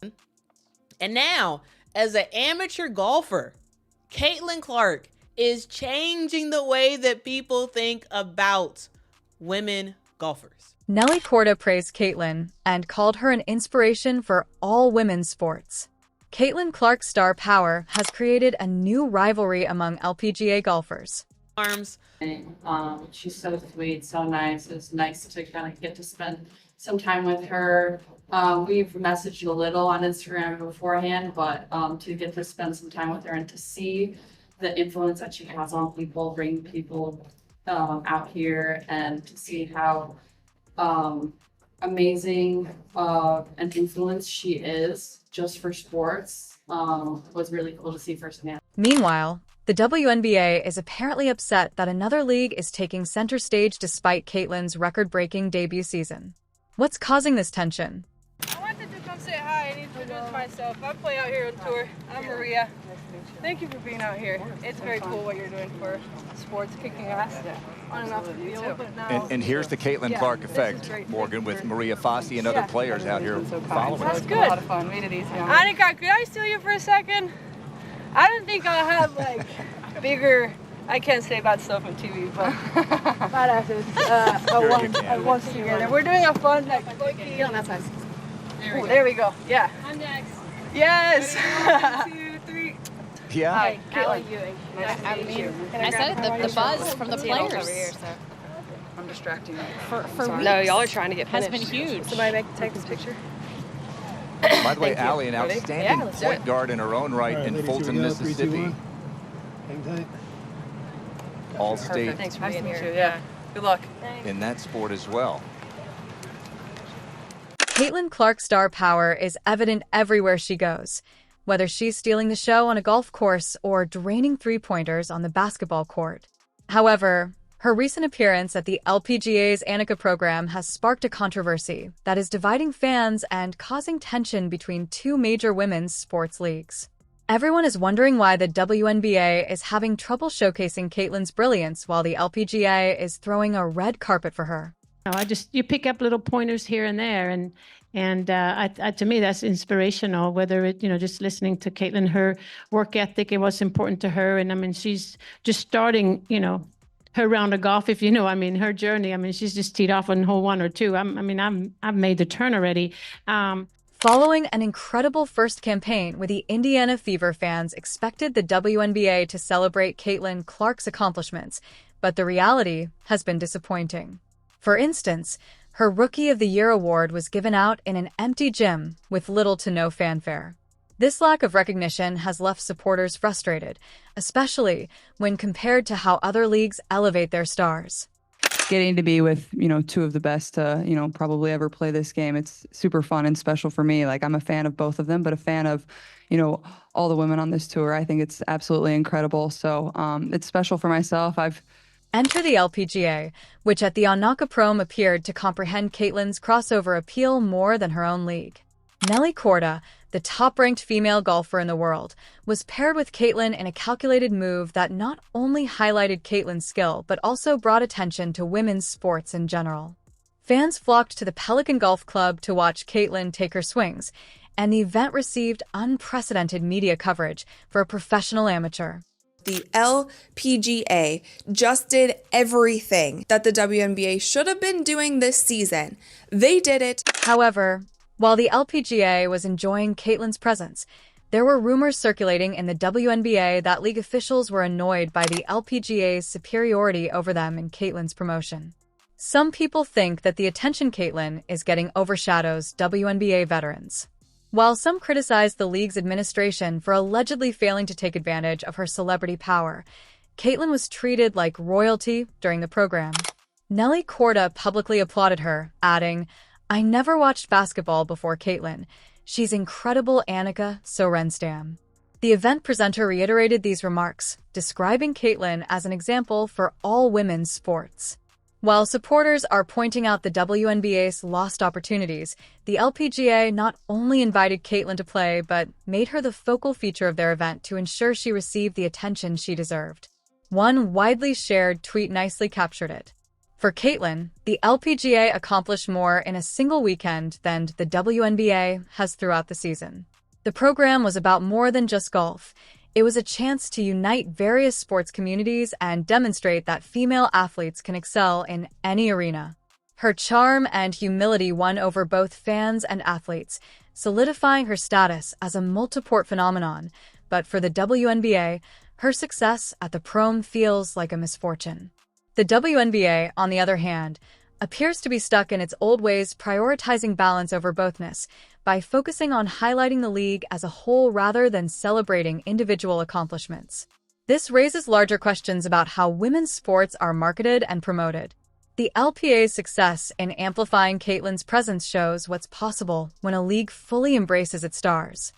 And now, as an amateur golfer, Caitlin Clark is changing the way that people think about women golfers. Nelly Korda praised Caitlin and called her an inspiration for all women's sports. Caitlin Clark's star power has created a new rivalry among LPGA golfers. She's so sweet, so nice. It's nice to kind of get to spend some time with her. We've messaged a little on Instagram beforehand, but to get to spend some time with her and to see the influence that she has on people, bring people out here, and to see how amazing an influence she is just for sports was really cool to see firsthand. Meanwhile, the WNBA is apparently upset that another league is taking center stage despite Caitlin's record-breaking debut season. What's causing this tension? I wanted to come say hi and introduce myself. I play out here on tour. I'm Maria. Thank you for being out here. It's very cool what you're doing for sports, kicking ass on and off the field. But now, and here's the Caitlin Clark effect, Morgan, with Maria Fossey and other players out here following. That's good. A lot of fun. Made it easy. Annika, could I steal you for a second? I didn't think I'll have like bigger. I can't say bad stuff on TV, but badasses once together. We're doing a fun like quickie. That's nice. There we go. Yeah. I'm next. Yes. 1, 2, 3. Yeah. Hi, Allie Ewing. Nice to meet you. I said it, the buzz from the players Over here, so I'm distracting you. for weeks No, y'all are trying to get has finished. been huge. Somebody take this picture. By the way, Allie, an Ready? outstanding Yeah, let's do point it. guard in her own right in ladies, Fulton, here we go. 3, 2, Mississippi. 1. Hang tight. All-state Thanks for being here. Yeah. Good luck. in that sport as well. Caitlin Clark's star power is evident everywhere she goes, whether she's stealing the show on a golf course or draining three-pointers on the basketball court. However, her recent appearance at the LPGA's Annika program has sparked a controversy that is dividing fans and causing tension between two major women's sports leagues. Everyone is wondering why the WNBA is having trouble showcasing Caitlin's brilliance while the LPGA is throwing a red carpet for her. You pick up little pointers here and there, and to me that's inspirational. Whether it just listening to Caitlin, her work ethic and what's important to her, and I mean she's just starting her round of golf. If her journey. She's just teed off on hole 1 or 2. I've made the turn already. Following an incredible first campaign where the Indiana Fever fans expected the WNBA to celebrate Caitlin Clark's accomplishments, but the reality has been disappointing. For instance, her Rookie of the Year award was given out in an empty gym with little to no fanfare. This lack of recognition has left supporters frustrated, especially when compared to how other leagues elevate their stars. Getting to be with, two of the best to, probably ever play this game. It's super fun and special for me. Like, I'm a fan of both of them, but a fan of, all the women on this tour. I think it's absolutely incredible. So it's special for myself. Enter the LPGA, which at the Annika Prom appeared to comprehend Caitlin's crossover appeal more than her own league. Nelly Korda, the top-ranked female golfer in the world, was paired with Caitlin in a calculated move that not only highlighted Caitlin's skill, but also brought attention to women's sports in general. Fans flocked to the Pelican Golf Club to watch Caitlin take her swings, and the event received unprecedented media coverage for a professional amateur. The LPGA just did everything that the WNBA should have been doing this season. They did it. However, while the LPGA was enjoying Caitlin's presence, there were rumors circulating in the WNBA that league officials were annoyed by the LPGA's superiority over them in Caitlin's promotion. Some people think that the attention Caitlin is getting overshadows WNBA veterans. While some criticize the league's administration for allegedly failing to take advantage of her celebrity power, Caitlin was treated like royalty during the program. Nelly Korda publicly applauded her, adding, "I never watched basketball before Caitlin. She's incredible, Annika, so Renstam." The event presenter reiterated these remarks, describing Caitlin as an example for all women's sports. While supporters are pointing out the WNBA's lost opportunities, the LPGA not only invited Caitlin to play, but made her the focal feature of their event to ensure she received the attention she deserved. One widely shared tweet nicely captured it. For Caitlin, the LPGA accomplished more in a single weekend than the WNBA has throughout the season. The program was about more than just golf. It was a chance to unite various sports communities and demonstrate that female athletes can excel in any arena. Her charm and humility won over both fans and athletes, solidifying her status as a multi-sport phenomenon. But for the WNBA, her success at the Prom feels like a misfortune. The WNBA, on the other hand, appears to be stuck in its old ways, prioritizing balance over bothness by focusing on highlighting the league as a whole rather than celebrating individual accomplishments. This raises larger questions about how women's sports are marketed and promoted. The LPA's success in amplifying Caitlin's presence shows what's possible when a league fully embraces its stars.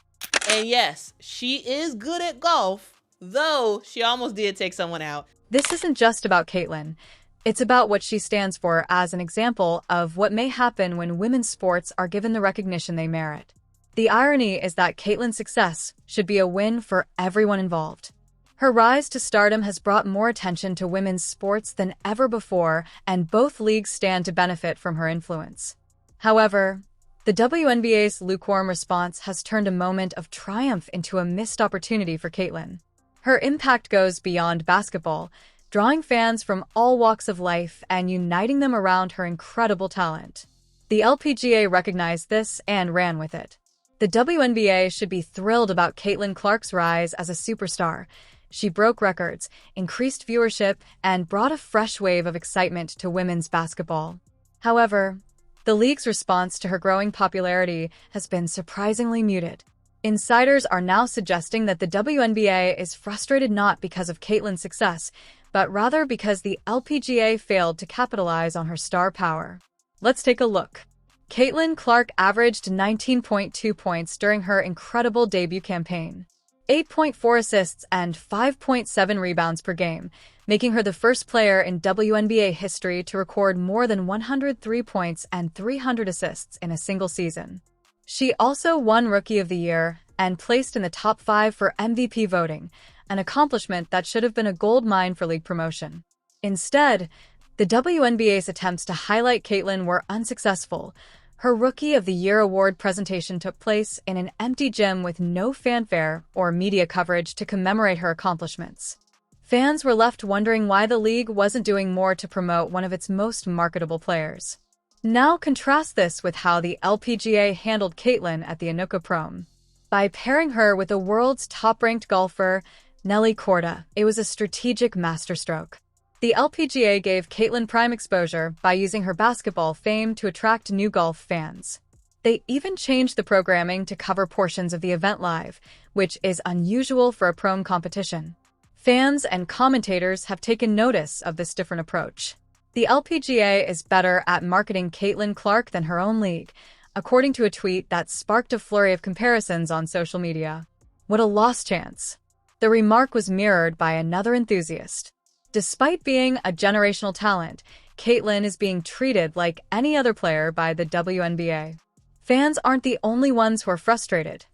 And yes, she is good at golf, though she almost did take someone out. This isn't just about Caitlin. It's about what she stands for as an example of what may happen when women's sports are given the recognition they merit. The irony is that Caitlin's success should be a win for everyone involved. Her rise to stardom has brought more attention to women's sports than ever before, and both leagues stand to benefit from her influence. However, the WNBA's lukewarm response has turned a moment of triumph into a missed opportunity for Caitlin. Her impact goes beyond basketball, drawing fans from all walks of life and uniting them around her incredible talent. The LPGA recognized this and ran with it. The WNBA should be thrilled about Caitlin Clark's rise as a superstar. She broke records, increased viewership, and brought a fresh wave of excitement to women's basketball. However, the league's response to her growing popularity has been surprisingly muted. Insiders are now suggesting that the WNBA is frustrated not because of Caitlin's success, but rather because the LPGA failed to capitalize on her star power. Let's take a look. Caitlin Clark averaged 19.2 points during her incredible debut campaign, 8.4 assists and 5.7 rebounds per game, making her the first player in WNBA history to record more than 103 points and 300 assists in a single season. She also won Rookie of the Year and placed in the top 5 for MVP voting, an accomplishment that should have been a gold mine for league promotion. Instead, the WNBA's attempts to highlight Caitlin were unsuccessful. Her Rookie of the Year award presentation took place in an empty gym with no fanfare or media coverage to commemorate her accomplishments. Fans were left wondering why the league wasn't doing more to promote one of its most marketable players. Now contrast this with how the LPGA handled Caitlin at the Enugu Prom. By pairing her with the world's top-ranked golfer, Nelly Korda, it was a strategic masterstroke. The LPGA gave Caitlin prime exposure by using her basketball fame to attract new golf fans. They even changed the programming to cover portions of the event live, which is unusual for a prom competition. Fans and commentators have taken notice of this different approach. The LPGA is better at marketing Caitlin Clark than her own league, according to a tweet that sparked a flurry of comparisons on social media. What a lost chance. The remark was mirrored by another enthusiast. Despite being a generational talent, Caitlin is being treated like any other player by the WNBA. Fans aren't the only ones who are frustrated.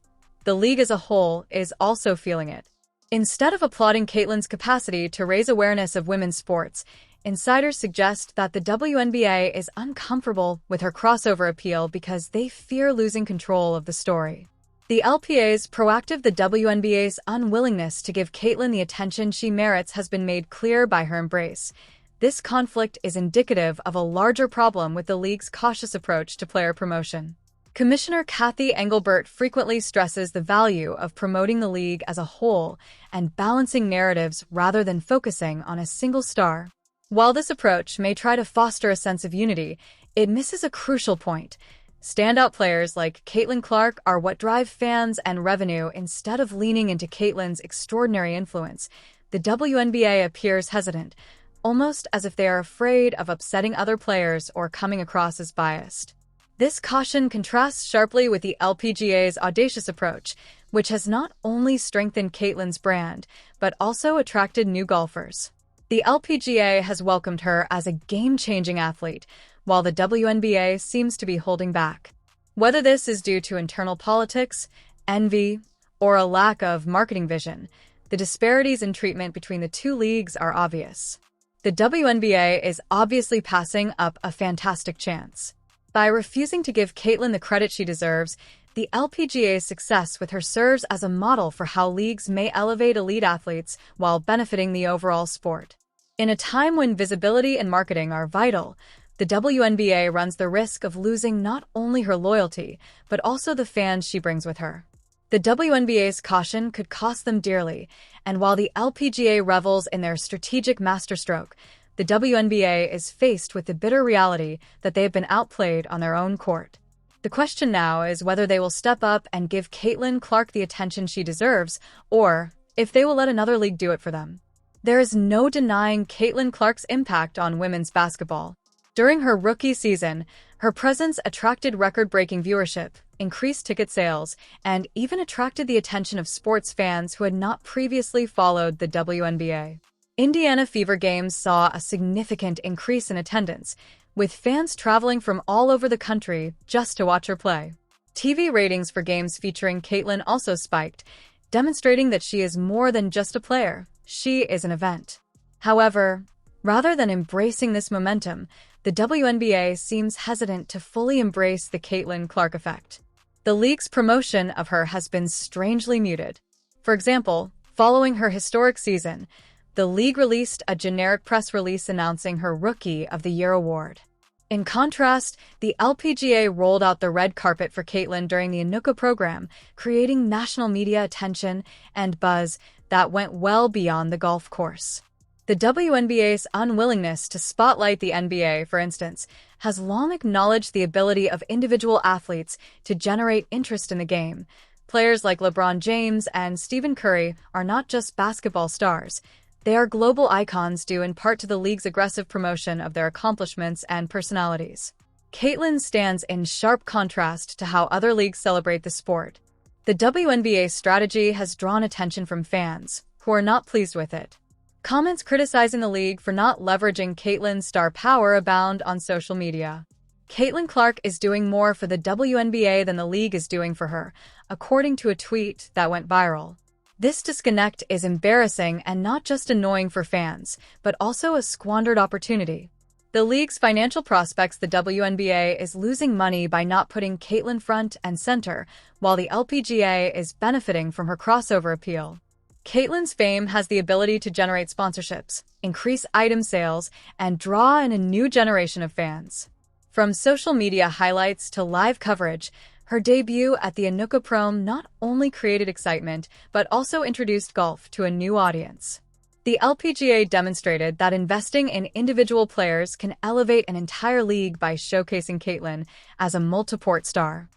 The league as a whole is also feeling it. Instead of applauding Caitlin's capacity to raise awareness of women's sports, insiders suggest that the WNBA is uncomfortable with her crossover appeal because they fear losing control of the story. The LPA's proactive, the WNBA's unwillingness to give Caitlin the attention she merits has been made clear by her embrace. This conflict is indicative of a larger problem with the league's cautious approach to player promotion. Commissioner Kathy Engelbert frequently stresses the value of promoting the league as a whole and balancing narratives rather than focusing on a single star. While this approach may try to foster a sense of unity, it misses a crucial point. Standout players like Caitlin Clark are what drive fans and revenue. Instead of leaning into Caitlin's extraordinary influence, the WNBA appears hesitant, almost as if they are afraid of upsetting other players or coming across as biased. This caution contrasts sharply with the LPGA's audacious approach, which has not only strengthened Caitlin's brand, but also attracted new golfers. The LPGA has welcomed her as a game-changing athlete, while the WNBA seems to be holding back. Whether this is due to internal politics, envy, or a lack of marketing vision, the disparities in treatment between the two leagues are obvious. The the WNBA is obviously passing up a fantastic chance. By refusing to give Caitlin the credit she deserves, the LPGA's success with her serves as a model for how leagues may elevate elite athletes while benefiting the overall sport. In a time when visibility and marketing are vital, the WNBA runs the risk of losing not only her loyalty, but also the fans she brings with her. The WNBA's caution could cost them dearly, and while the LPGA revels in their strategic masterstroke, the WNBA is faced with the bitter reality that they have been outplayed on their own court. The question now is whether they will step up and give Caitlin Clark the attention she deserves, or if they will let another league do it for them. There is no denying Caitlin Clark's impact on women's basketball. During her rookie season, her presence attracted record-breaking viewership, increased ticket sales, and even attracted the attention of sports fans who had not previously followed the WNBA. Indiana Fever games saw a significant increase in attendance, with fans traveling from all over the country just to watch her play. TV ratings for games featuring Caitlin also spiked, demonstrating that she is more than just a player. She is an event. However, rather than embracing this momentum, the WNBA seems hesitant to fully embrace the Caitlin Clark effect. The league's promotion of her has been strangely muted. For example, following her historic season, the league released a generic press release announcing her Rookie of the Year award. In contrast, the LPGA rolled out the red carpet for Caitlin during the Anuka program, creating national media attention and buzz that went well beyond the golf course. The WNBA's unwillingness to spotlight the NBA, for instance, has long acknowledged the ability of individual athletes to generate interest in the game. Players like LeBron James and Stephen Curry are not just basketball stars. They are global icons due in part to the league's aggressive promotion of their accomplishments and personalities. Caitlin stands in sharp contrast to how other leagues celebrate the sport. The WNBA's strategy has drawn attention from fans, who are not pleased with it. Comments criticizing the league for not leveraging Caitlin's star power abound on social media. Caitlin Clark is doing more for the WNBA than the league is doing for her, according to a tweet that went viral. This disconnect is embarrassing and not just annoying for fans, but also a squandered opportunity. The league's financial prospects, the WNBA, is losing money by not putting Caitlin front and center, while the LPGA is benefiting from her crossover appeal. Caitlin's fame has the ability to generate sponsorships, increase item sales, and draw in a new generation of fans. From social media highlights to live coverage, her debut at the Anuka Prom not only created excitement, but also introduced golf to a new audience. The LPGA demonstrated that investing in individual players can elevate an entire league by showcasing Caitlin as a multi-sport star.